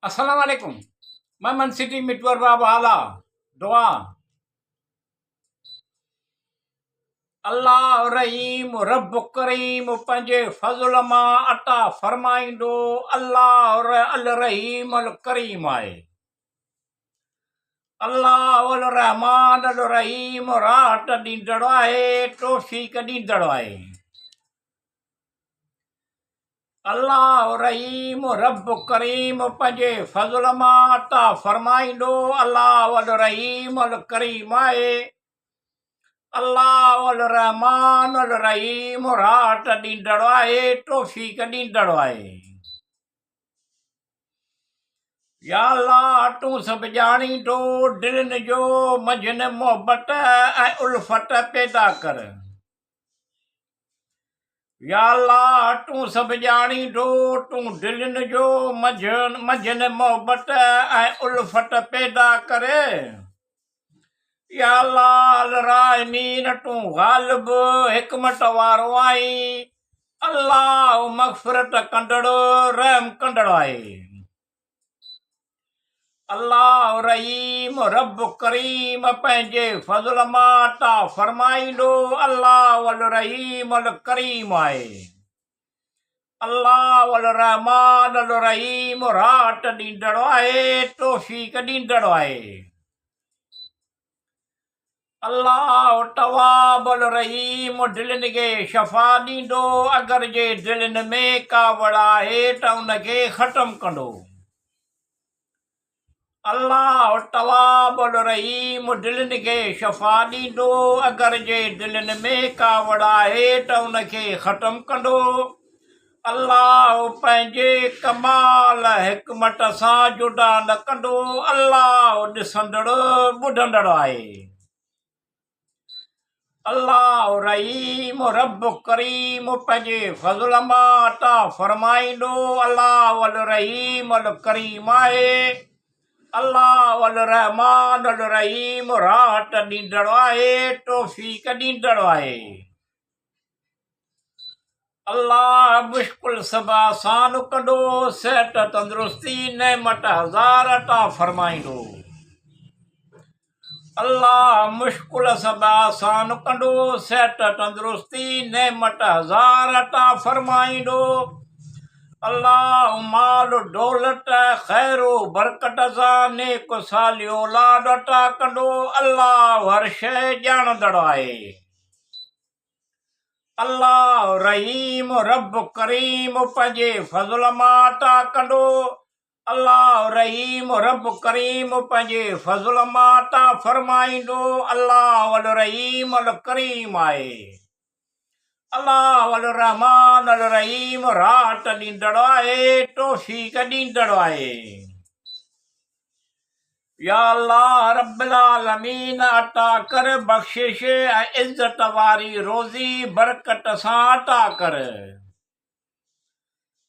अस्सलाम वालेकुम। मैं मन सिटी मिटवर बाबा आला दुआ। अल्लाह रहीम रब करीम पंहिंजे फज़ल मां अता फरमाईंदो। अल्लाह अल रहीम अल करीम आहे। अल्लाह अल रहमान अल रहीम राहत ॾींदड़ आहे, तौफ़ीक़ ॾींदड़ आहे। अल्लाह रहीम रब करीम पंहिंजे फज़ल मां अता फरमाईंदो। अल्लाह अल रहीम अल करीम आहे। अल्लाह अल रहमान अल रहीम राहत ॾींदड़ आहे, तौफ़ीक़ ॾींदड़ आहे। या अल्लाह तूं सभु ॼाणींदो, दिलनि जो मंझंदि मोहबत ऐं उल्फत पैदा कर। या अल्लाह तूं सभु ॼाणींदो, तूं दिलनि जो मंझंदि मोहबत ऐं उल्फत पैदा करे। या अल्लाह अल राहिमीन तूं ग़ालिब हिकमत वारो आहीं। अल्लाह मग़फ़िरत कंदड़ रहम कंदड़ आहे। अल्लाह रहीम रब करीम पंहिंजे फज़ल मां अता फरमाईंदो। अल्लाह अल रहीम अल करीम आहे। अल्लाह अल रहमान अल रहीम राहत ॾींदड़ आहे, तौफ़ीक़ ॾींदड़ आहे। अल्लाह तवाब अल रहीम दिलनि खे शफ़ा ॾींदो। अगरि जे दिलनि में कावड़ आहे त उनखे ख़तमु कंदो। अल्लाह तवाब अल रहीम दिलनि खे शफ़ा ॾींदो। अगरि जे दिलनि में कावड़ आहे त उनखे ख़तमु कंदो। अल्लाह पंहिंजे कमाल हिकमत सां जुदा न कंदो। अल्लाह ॾिसंदड़ ॿुधंदड़ आहे। अल्लाह रहीम रब करीम पंहिंजे फज़ल मां अता फरमाईंदो। अल्लाह अल रहीम अल करीम आहे। अल्लाह अल रहमान अल रहीम राहत ॾींदड़ आहे, तौफ़ीक़ ॾींदड़ आहे। अल्लाह मुश्किल सभु आसान कंदो। सिहत तंदुरुस्ती नेमत हज़ार अता फरमाईंदो। अल्लाह मुश्किल सभु आसान कंदो। सिहत तंदुरुस्ती नेमत हज़ार अता फरमाईंदो। अल्लाह माल दौलत ख़ैर बरकत सां नेक साली औलाद अता कंदो। अल्लाह हर शइ ॼाणंदड़ आहे। अल्लाह रहीम रब करीम पंहिंजे फज़ल मां अता कंदो। अल्लाह रहीम रब करीम पंहिंजे फज़ल मां अता फरमाईंदो। अल्लाह अल रहीम अल करीम आहे। अल्लाह अल रहमान अल रहीम राहत ॾींदड़ आहे, तौफ़ीक़ ॾींदड़ आहे। या अल्लाह रब्बिल आलमीन अता कर बख़्शिश ऐं इज़त वारी रोज़ी बरकत सां अता कर।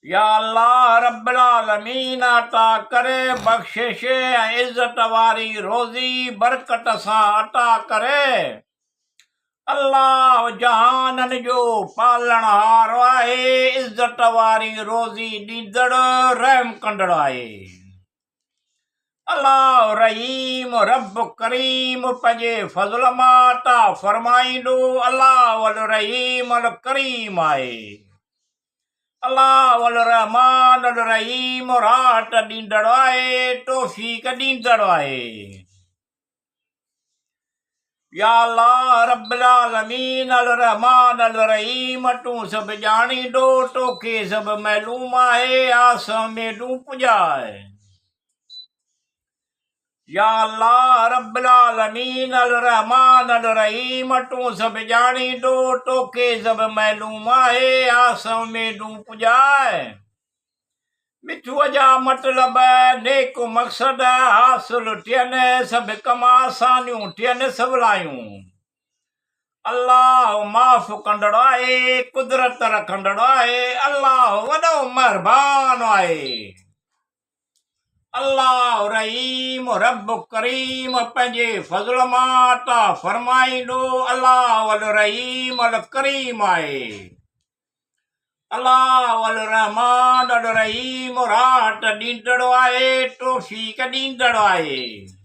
या अल्लाह रब्बिल आलमीन अता कर बख़्शिश ऐं इज़त वारी रोज़ी बरकत सां अता करे। अल्लाह जहाननि जो पालणहार आहे, इज़त वारी रोज़ी ॾींदड़ रहम कंदड़ आहे। अल्लाह रहीम रब करीम पंहिंजे फज़ल मां अता फरमाईंदो। अल्लाह अल रहीम अल करीम आहे। अल्लाह अल रहमान अल रहीम राहत ॾींदड़ आहे, तौफ़ीक़ ॾींदड़ आहे। या अल्लाह रब्बिल आलमीन अल रहमान अल रहीम तूं सभु ॼाणींदो, तोखे सभु मालूम आहे, आसम में तूं पुॼाए। या अल्लाह रब्बिल आलमीन अल रहमान अल रहीम तूं सभु ॼाणींदो, तोखे सभु मालूम आहे, आसम में तूं पुॼाए। मिठूअ जा मतिलब नेक मक़सद हासिल थियनि, सभु कम आसानियूं थियनि सवलायूं। अल्लाह माफ़ कंदड़ आहे, कुदरत रखंदड़ आहे। अल्लाह वॾो महिरबान आहे। अल्लाह रहीम रब करीम पंहिंजे फज़ल मां अता फरमाईंदो। अल्लाह अल रहीम अल करीम आहे। अल्लाह अल रहमान अल रहीम राहत ॾींदड़ आहे, तौफ़ीक़ ॾींदड़ आहे।